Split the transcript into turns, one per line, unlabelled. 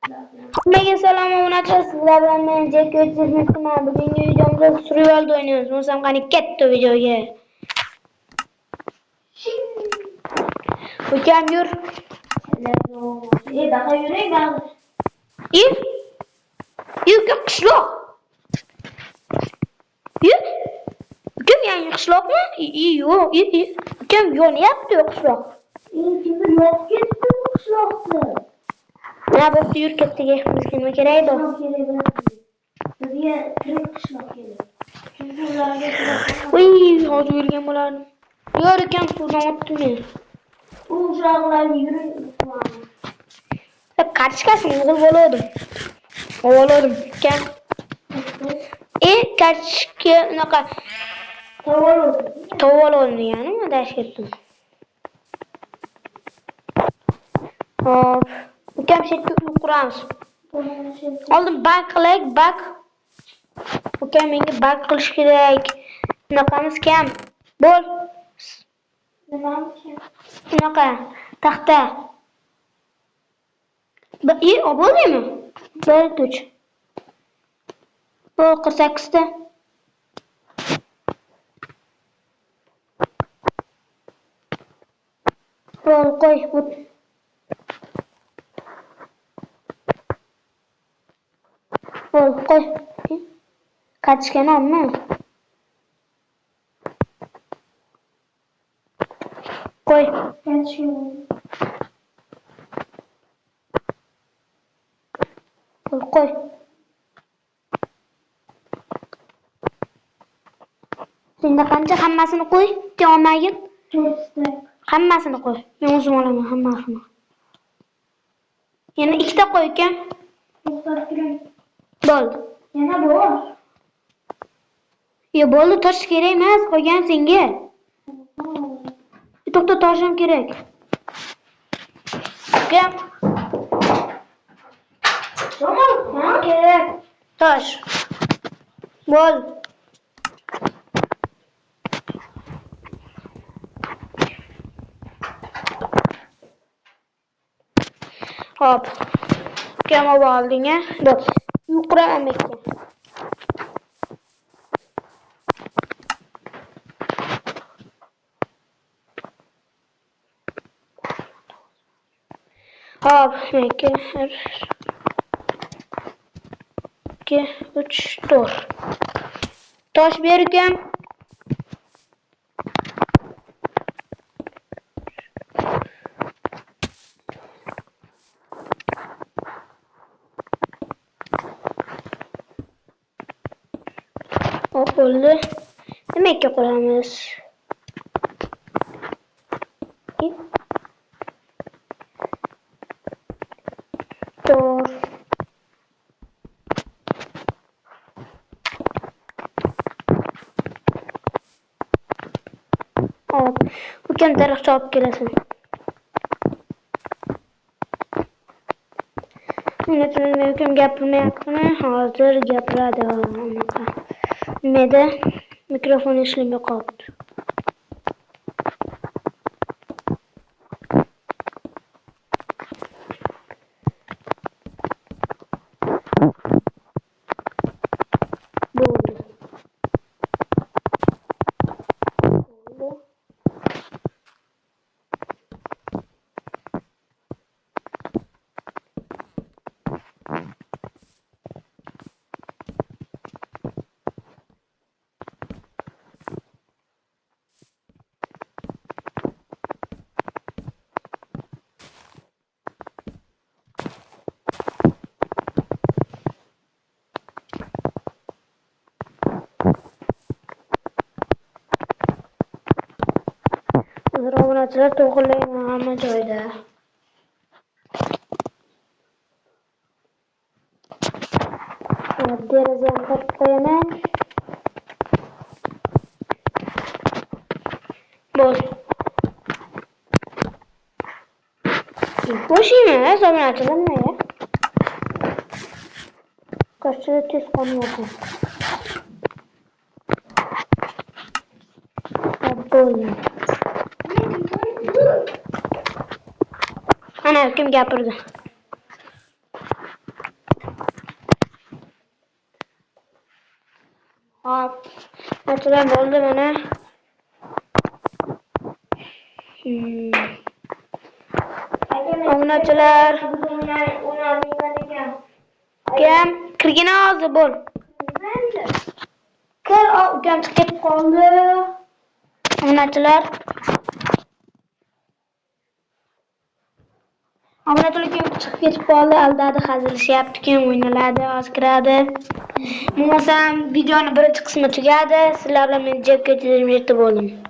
Hammaga salom va nachos. Sizlar bilan men Jeki o'tizmetman. Bugungi videomizda survival o'ynaymiz. Bo'lsam qani ketdi videoga. Ukam yur.
Daha yürek daha.
Yur. Yur qishloq. Yur. Ukam yangi qishloqmi? Yo'q. Ukam yonyapti qishloq.
Şimdi yok gitti bu kışlaktı.
Ne bo'pti yur ketdiga. Bizga nima kerak edi?
Bizga tirik kışlak kerak. Çünkü ularga kışlak.
Uy, hozir yurgan bo'lardim. Yur ukam suvdan o'tdim men.
Bu uşaklar yürü.
Kartoshkasini yig'ib oldim. Oldim ukam. Kartoshka unaqa tovol deganimi dash ketdim. Hop. Ukam shetga uy quramiz. Oldin bak qilaylik, bak. Ukam menga bak qilish kerak. Bunaqamiz kam. Bo'l. Bunaqa taxta. Bo'ldimi? 1 3. Bu 48 ta. Bo'l qo'y. Bo'l qo'y. Kartoshkani olma. Qo'y. Qo'y. Senda qancha hammasini qo'y, olmagin. Hammasini qo'y. Men o'zim olaman hammasini. Yana 2 ta qo'y ukam. Bo'ldi.
Yana bor.
Bo'ldi, tosh kerak emas, qo'ygan senga. To'xta, toshim kerak. Ukam. Tamam, kerak. Tosh. Bo'l. Hop. Ukam olding a? Dur. Yuqiraman bekka. Hop, 2 3 4. Tosh ber ukam. Hop, bo'ldi. Nimaga qo'yamiz? Dur. Hop. Ukam daraxt chopib kelasan. Men ukam gapirmayaptimi? Hozir gapiradi. Unaqa. Nimada? Mikrofon ishlamay qolibdi. Bo'ldi. Obunachilar to'g'rilayman hamma joyda. Derazani qilib qo'yaman. Bo'l. Qo'shingmi, obunachilar nimaga? Qo'shchilar tez qolmayapti. Bo'ldi. Ana kim gapirdi? Hop. Oturan bo'ldi mana. Obunachilar. Kim? Kirgina hozir bo'l. Kir, ukam chiqib ketib qoldi. Obunachilar. Obunachilar kim chiqib ketib qoldi. Aldadi, hazillashyapti, kim o'ynaladi, hozir kiradi. Bo'lmasam videoni birinchi qismi tugadi. Sizlar bilan men jabga yetib bo'ldim.